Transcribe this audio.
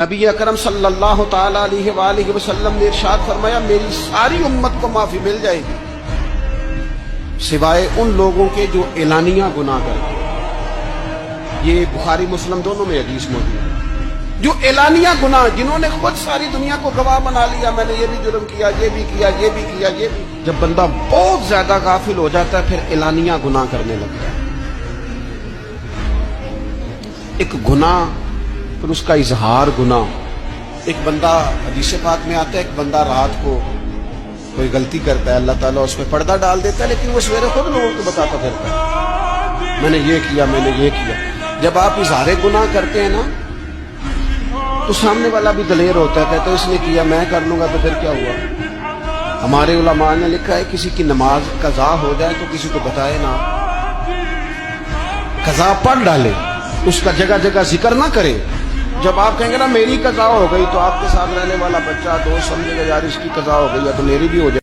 نبی اکرم صلی اللہ تعالی علیہ وآلہ وسلم نے ارشاد فرمایا میری ساری امت کو معافی مل جائے گی سوائے ان لوگوں کے جو اعلانیہ گناہ کرتے ہیں۔ یہ بخاری مسلم دونوں میں حدیث موجود ہے۔ جو اعلانیہ گناہ، جنہوں نے خود ساری دنیا کو گواہ بنا لیا، میں نے یہ بھی جرم کیا، یہ بھی کیا، یہ بھی کیا، یہ بھی۔ جب بندہ بہت زیادہ غافل ہو جاتا ہے پھر اعلانیہ گناہ کرنے لگتا ہے۔ ایک گناہ پھر اس کا اظہار گناہ۔ ایک بندہ، حدیث پاک میں آتا ہے، ایک بندہ رات کو کوئی غلطی کرتا ہے، اللہ تعالیٰ اس پہ پردہ ڈال دیتا ہے، لیکن وہ سویرے خود لوگوں کو بتاتا پھرتا ہے میں نے یہ کیا، میں نے یہ کیا۔ جب آپ اظہار گناہ کرتے ہیں نا تو سامنے والا بھی دلیر ہوتا ہے، کہتا ہے اس نے کیا میں کر لوں گا تو پھر کیا ہوا۔ ہمارے علماء نے لکھا ہے کسی کی نماز قضا ہو جائے تو کسی کو بتائے نہ، قضا پڑھ ڈالے، اس کا جگہ جگہ ذکر نہ کرے۔ جب آپ کہیں گے نا میری قضا ہو گئی تو آپ کے ساتھ رہنے والا بچہ دوست سمجھے گا یار اس کی قضا ہو گئی ہے تو میری بھی ہو جائے۔